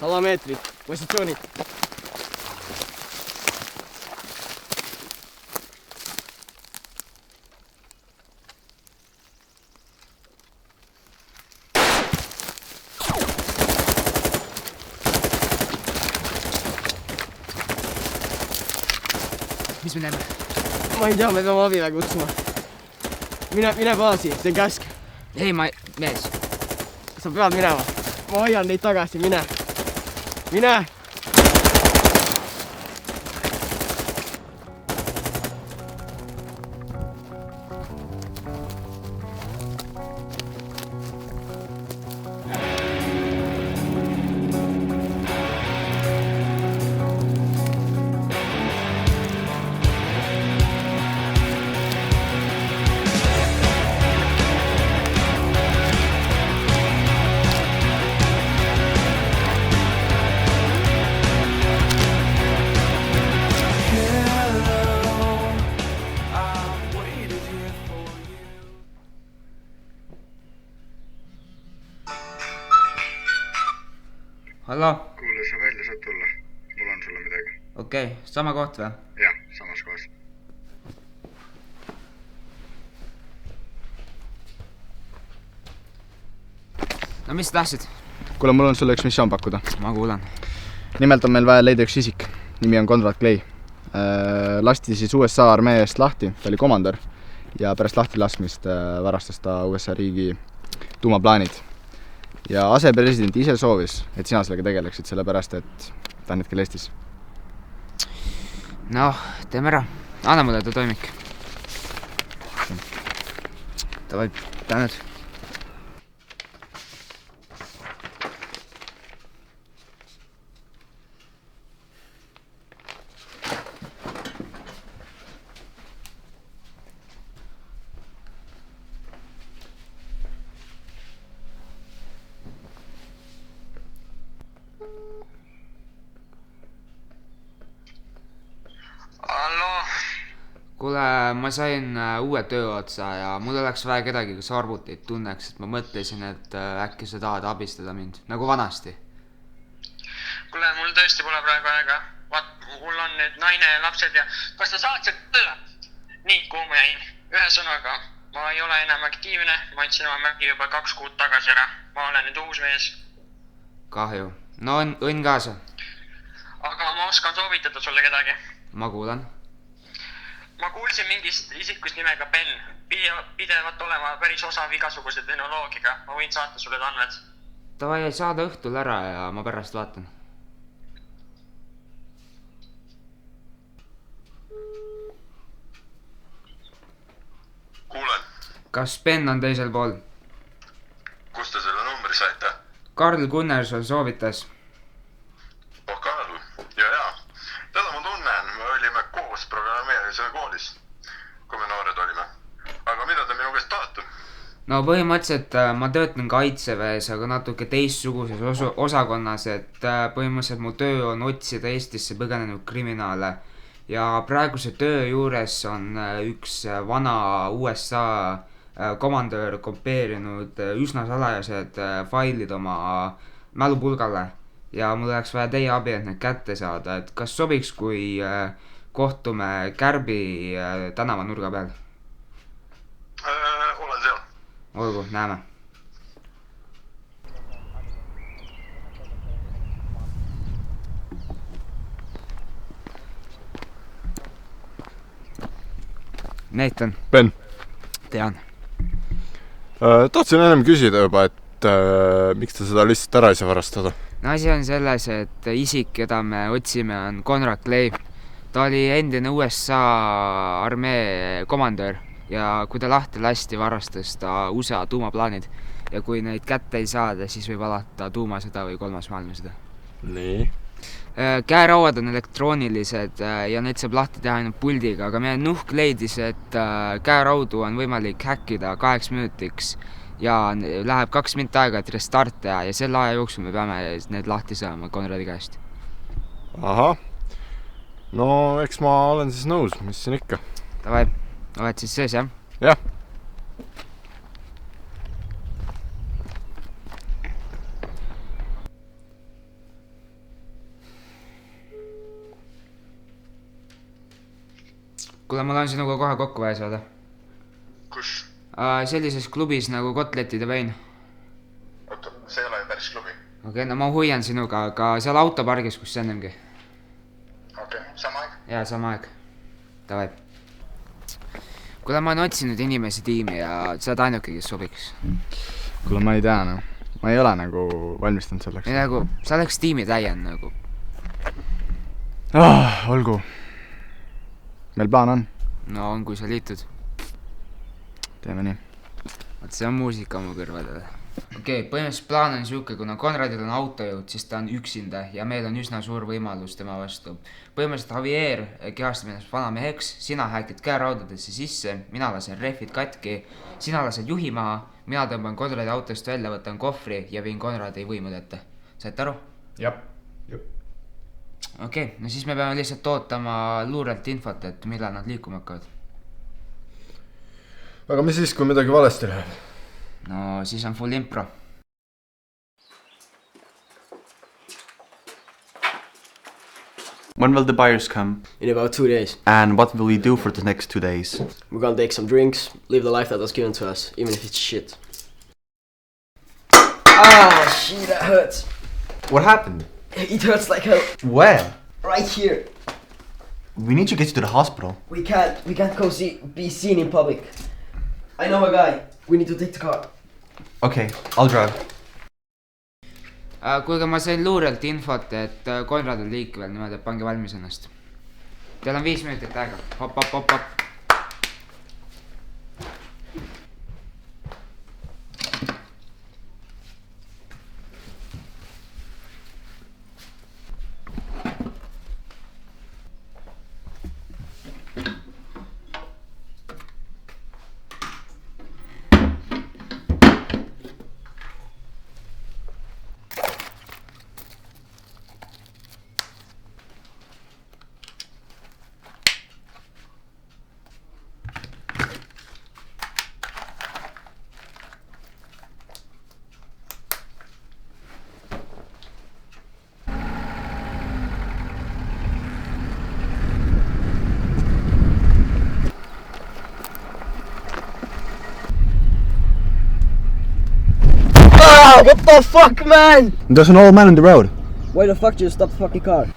100 meetrit, positsioonid. Mis me näeme? Ma ei tea, me peame abiväe kutsuma. Mine baasi, see on käsk. Ei, mees. Sa pead minema. Ma hoian neid tagasi, mine. Mine! Hallo? Kuule, sa välja saad tulla. Mul on sulle midagi. Okei, sama koht või? Jah, samas kohas. No mis sa tahtsid? Kuule, mul on sulle üks missioon pakkuda. Ma kuulan. Nimelt on meil vaja leida üks isik. Nimi on Conrad Clay. Lasti siis USA armee eest lahti, ta oli komandör. Ja pärast lahti laskmist varastas ta USA riigi tuumaplaanid. Ja asepresident ise soovis, et sina sellega tegeleksid, sellepärast, et ta on hetkel Eestis. Noh, teeme ära. Anna mulle ta toimik. Davai, tänud. Kuule, ma sain uue töö otsa ja mul oleks vaja kedagi, kes arvuteid tunneks, et ma mõtlesin, et äkki sa tahad abistada mind, nagu vanasti. Kuule, mul tõesti pole praegu aega. Vaat, mul on nüüd naine ja lapsed ja kas sa saad see tõle? Nii, kuhu ma jäin? Ühe sõnaga, ma ei ole enam aktiivne, ma andsin oma märgi juba 2 kuud tagasi ära. Ma olen nüüd uus mees. Kahju. No õnn kaasa. Aga ma oskan soovitada sulle kedagi. Ma kuulan. Ma kuulsin mingist isikust nimega Ben. Pidevat olema päris osav igasuguse tehnoloogiga. Ma võin saata sulle andmed. Davai, saada õhtul ära ja ma pärast vaatan. Kuulen. Kas Ben on teisel pool? Kust te selle numbri saite? Karl Gunnarsson soovitas. Oh, Karl. Ja. Teda ma tunnen. Me olime koos programmeerimise koolis, kui me noored olime. Aga mida te minu käest tahate? No põhimõtteliselt ma töötan kaitseväes, aga natuke teistsuguses osakonnas, et põhimõtteliselt mu töö on otsida Eestisse põgenenud kriminaale. Ja praeguse töö juures on üks vana USA komandör kopeerinud üsna salajased failid oma mälupulgale. Ja mul oleks vaja teie abi, et need kätte saada, et kas sobiks, kui kohtume Kärbi tänava nurga peal? Olen seal. Olgu, näeme. Nathan. Ben. Tean. Tahtsin ennem küsida juba, et miks ta seda lihtsalt ära ei saa varastada? No asi on selles, et isik, keda me otsime, on Conrad Clay. Ta oli endine USA armee komandör ja kui ta lahti lasti, varastas ta USA tuumaplaanid. Ja kui neid kätte ei saada, siis võib alata tuumasõda või 3. maailmasõda. Nii. Käerauad on elektroonilised ja neid saab lahti teha ainult puldiga, aga meie nuhk leidis, et käeraudu on võimalik häkkida 8 minutiks ja läheb 2 minutit aega, et restart teha ja selle aja jooksul me peame need lahti saama Conradi käest. Ahah. No eks ma olen siis nõus, mis siin ikka. Davai, oled siis sees, jah? Jah. kuule, mul on sinuga kohe kokku vaja saada. kus? Sellises klubis nagu Kotletide vein. oota, see ei ole ju päris klubi. Okei, no ma hoian sinuga, aga seal autopargis, kus ennemgi. Okei, sama aeg? Jaa, sama aeg. Davai. kuule, ma olen otsinud inimesi tiimi ja sa oled ainuke, kes sobiks. kuule, ma ei tea, noh. Ma ei ole nagu valmistanud selleks. Ei nagu, sa oleks tiimi täiend nagu. Olgu. Meil plaan on. No on, kui sa liitud. Teeme nii. Vaat see on muusika mu kõrvadele. Okei, põhimõtteliselt plaan on siuke, kuna Konradil on autojõud, siis ta on üksinda ja meil on üsna suur võimalus tema vastu. Põhimõtteliselt Javier kehastab ennast vana meheks, sina häkid käeraudadesse sisse, mina lasen rehvid katki, sina lased juhi maha, mina tõmban Konradi autost välja, võtan kohvri ja viin Konradi võimude ette. Saite aru? Jah. Okei, no siis me peame lihtsalt ootama luurelt infot, et millal nad liikuma hakkavad. Aga mis siis, kui midagi valesti läheb? No siis on full impro. When will the buyers come? In about 2 days. And what will we do for the next 2 days? We're gonna take some drinks, live the life that was given to us, even if it's shit. Ah, shit, that hurts. What happened? It hurts like hell. Where? Right here. We need to get you to the hospital. We can't be seen in public. I know a guy. We need to take the car. Okay, I'll drive. Kuulge, ma sain luurelt infot, et Konrad on liikvel niimoodi, et pange valmis ennast. Teil on 5 minutit aega. Hop, hop, hop, hop. What the fuck, man? There's an old man on the road. Why the fuck did you stop the fucking car?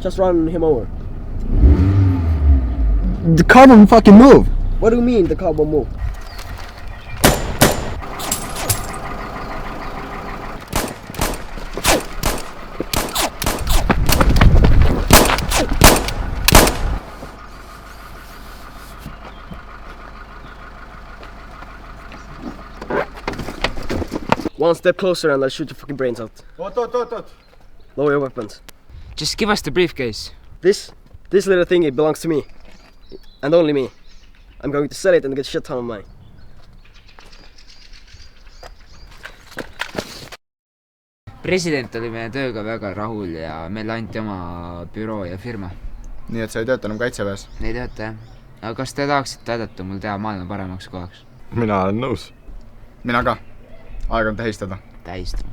Just run him over. The car won't fucking move. What do you mean the car won't move? One step closer and I'll shoot your fucking brains out. Oot. Lower your weapons. Just give us the briefcase. This little thing, it belongs to me. And only me. I'm going to sell it and get shit ton of money. President oli meie tööga väga rahul ja meile anti oma büroo ja firma. Nii et sa ei tööta enam kaitseväes? Ei tööta, jah. Aga kas te tahaksite aidata mul teha maailma paremaks kohaks? Mina olen nõus. Mina ka. Aeg on tähistada. Tähistama.